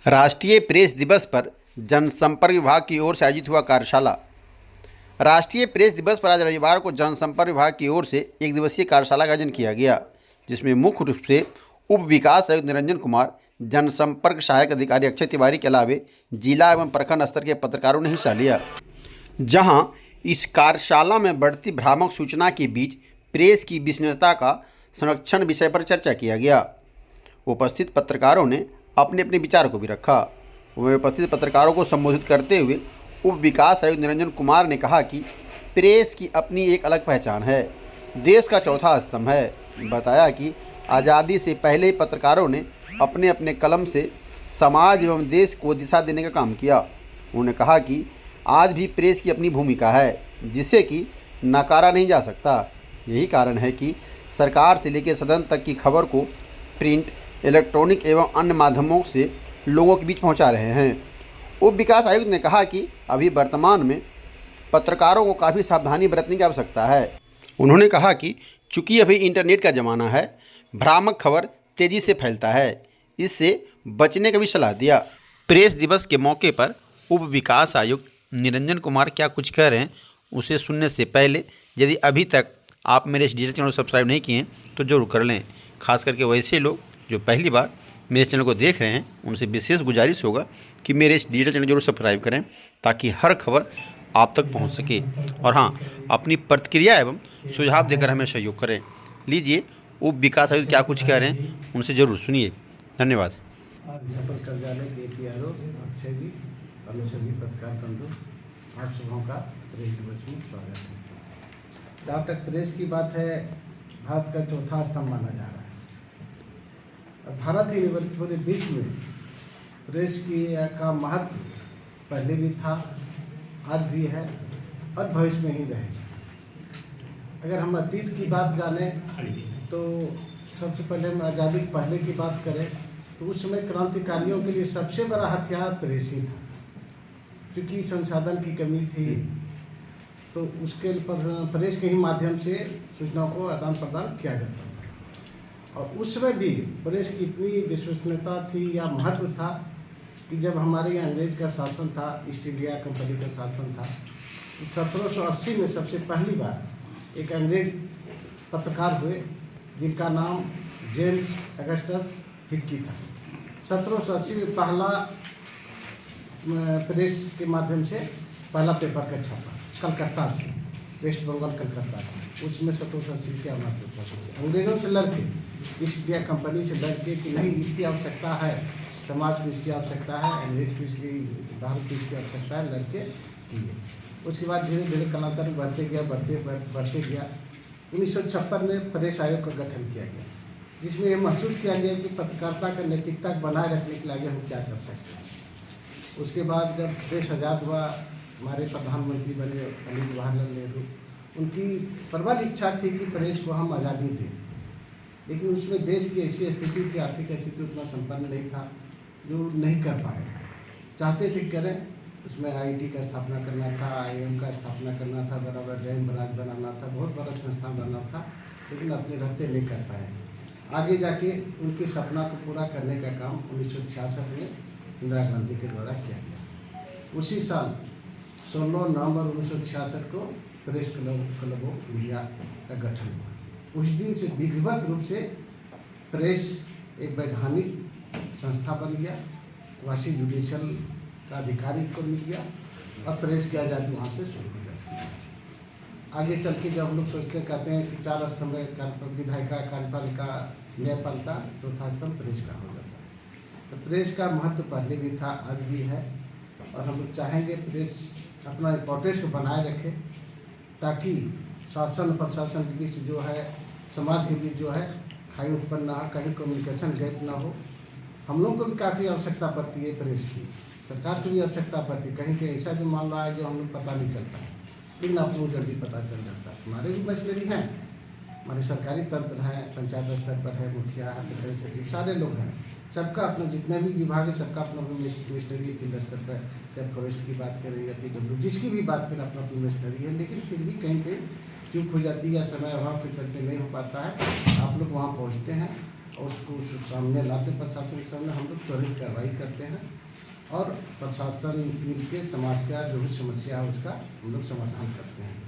राष्ट्रीय प्रेस दिवस पर जनसंपर्क विभाग की ओर से आयोजित हुआ कार्यशाला। राष्ट्रीय प्रेस दिवस पर आज रविवार को जनसंपर्क विभाग की ओर से एक दिवसीय कार्यशाला का आयोजन किया गया, जिसमें मुख्य रूप से उप विकास आयुक्त निरंजन कुमार, जनसंपर्क सहायक अधिकारी अक्षय तिवारी के अलावे जिला एवं प्रखंड स्तर के पत्रकारों ने हिस्सा लिया। जहां इस कार्यशाला में बढ़ती भ्रामक सूचना के बीच प्रेस की विश्वसनीयता का संरक्षण विषय पर चर्चा किया गया। उपस्थित पत्रकारों ने अपने अपने विचार को भी रखा। वहीं उपस्थित पत्रकारों को संबोधित करते हुए उप विकास आयुक्त निरंजन कुमार ने कहा कि प्रेस की अपनी एक अलग पहचान है, देश का चौथा स्तंभ है। बताया कि आज़ादी से पहले ही पत्रकारों ने अपने अपने कलम से समाज एवं देश को दिशा देने का काम किया। उन्होंने कहा कि आज भी प्रेस की अपनी भूमिका है, जिसे कि नकारा नहीं जा सकता। यही कारण है कि सरकार से लेकर सदन तक की खबर को प्रिंट, इलेक्ट्रॉनिक एवं अन्य माध्यमों से लोगों के बीच पहुंचा रहे हैं। उप विकास आयुक्त ने कहा कि अभी वर्तमान में पत्रकारों को काफ़ी सावधानी बरतने की आवश्यकता है। उन्होंने कहा कि चूंकि अभी इंटरनेट का ज़माना है, भ्रामक खबर तेज़ी से फैलता है, इससे बचने का भी सलाह दिया। प्रेस दिवस के मौके पर उप विकास आयुक्त निरंजन कुमार क्या कुछ कह रहे हैं, उसे सुनने से पहले यदि अभी तक आप मेरे इस डिजिटल चैनल को सब्सक्राइब नहीं किए हैं तो ज़रूर कर लें। खास करके वैसे लोग जो पहली बार मेरे चैनल को देख रहे हैं, उनसे विशेष गुजारिश होगा कि मेरे इस डिजिटल चैनल जरूर सब्सक्राइब करें, ताकि हर खबर आप तक पहुंच सके। और हाँ, अपनी प्रतिक्रिया एवं सुझाव देकर हमें सहयोग करें। लीजिए उप विकास आयुक्त क्या कुछ कह रहे हैं, उनसे ज़रूर सुनिए। धन्यवाद। कार्यालय के APRO अक्षय जी और सभी पत्रकार बंधु, आप सबों का प्रेस दिवस में स्वागत है। जहाँ तक प्रेस की बात है, भारत का चौथा स्तंभ माना जा रहा है। भारत ही नहीं बल्कि पूरे विश्व में प्रेस का महत्व पहले भी था, आज भी है और भविष्य में ही रहेगा। अगर हम अतीत की बात जानें तो सबसे पहले हम आज़ादी के पहले की बात करें तो उस समय क्रांतिकारियों के लिए सबसे बड़ा हथियार प्रेस ही था। क्योंकि संसाधन की कमी थी, तो उसके प्रेस के ही माध्यम से सूचनाओं को आदान प्रदान किया जाता था। और उस समय भी प्रेस की इतनी विश्वसनीयता थी या महत्व था कि जब हमारे यहाँ अंग्रेज का शासन था, ईस्ट इंडिया कंपनी का शासन था, तो 1780 में सबसे पहली बार एक अंग्रेज पत्रकार हुए जिनका नाम जेम्स अगस्टस हिक्की था। 1780 में पहला प्रेस के माध्यम से पहला पेपर का छापा कलकत्ता से, वेस्ट बंगाल कलकत्ता से। उसमें 1780 के महत्व अंग्रेजों से लड़के, ईस्ट इंडिया कंपनी से लड़के कि नहीं इसकी आवश्यकता है, समाज को इसकी आवश्यकता है, अंग्रेज को इसकी, भारत की इसकी आवश्यकता है, लड़के किए। उसके बाद धीरे धीरे कालांतर बढ़ते गया। 1956 में प्रेस आयोग का गठन किया गया, जिसमें यह महसूस किया गया कि पत्रकारिता का नैतिकता बनाए रखने के लिए आगे हम क्या कर सकते हैं। उसके बाद जब देश आज़ाद हुआ, हमारे प्रधानमंत्री बने पंडित जवाहरलाल नेहरू, उनकी प्रबल इच्छा थी कि प्रेस को हम आज़ादी दें, लेकिन उसमें देश की ऐसी स्थिति थी, आर्थिक स्थिति उतना संपन्न नहीं था, जो नहीं कर पाए। चाहते थे करें, उसमें IIT का स्थापना करना था, IIM का स्थापना करना था, बराबर डैम बराज बनाना था, बहुत बड़ा संस्थान बनना था, लेकिन अपने रहते नहीं कर पाए। आगे जाके उनके सपना को पूरा करने का काम 1966 में इंदिरा गांधी के द्वारा किया गया। उसी साल 16 नवंबर 1966 को प्रेस क्लब ऑफ इंडिया का गठन हुआ। उस दिन से विधिवत रूप से प्रेस एक वैधानिक संस्था बन गया, वासी जुडिशल का अधिकारी को मिल गया और प्रेस की आज़ादी वहाँ से शुरू हो जाती है। आगे चल के जब हम लोग सोचते कहते हैं कि चार स्तंभ विधायिका, कार्यपालिका, न्यायपालिका, चौथा स्तंभ प्रेस का हो जाता है। तो प्रेस का महत्व पहले भी था, आज भी है, और हम लोग चाहेंगे प्रेस अपना इम्पोर्टेंस को बनाए रखे, ताकि शासन प्रशासन के बीच जो है, समाज के बीच जो है, खाई उत्पन्न ना हो, कहीं कम्युनिकेशन गैप ना हो। हम लोग को भी काफ़ी आवश्यकता पड़ती है प्रेस की, सरकार की भी आवश्यकता पड़ती है। कहीं ऐसा भी मामला है जो हम लोग पता नहीं चलता है, लेकिन आप लोग जल्दी पता चल जाता है। हमारे भी मशीनरी हैं, हमारे सरकारी तंत्र हैं, पंचायत स्तर पर है, मुखिया है, प्रखंड सचिव, सारे लोग हैं। सबका अपना, जितने भी विभाग है, सबका अपना अपना मशीनरी फील्ड स्तर पर, चाहे फॉरेस्ट की बात करें या PW, जिसकी भी बात करें, अपना अपनी मशीनरी है। लेकिन फिर भी कहीं पे चूक हो जाती है या समय अभाव के चलते नहीं हो पाता है। आप लोग वहाँ पहुँचते हैं, और उसको सामने लाते प्रशासन के सामने, हम लोग त्वरित कार्रवाई करते हैं और प्रशासन मिलकर समाज का जो भी समस्या है उसका हम लोग समाधान करते हैं।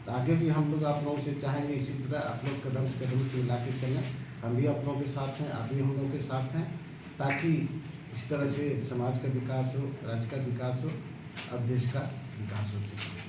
तो आगे भी हम लोग आप लोगों से चाहेंगे इसी तरह आप लोग कदम से कदम मिला के चलें। हम भी आप लोगों के साथ हैं, आप भी हम लोगों के साथ हैं, ताकि इस तरह से समाज का विकास हो, राज्य का विकास हो और देश का विकास हो सके।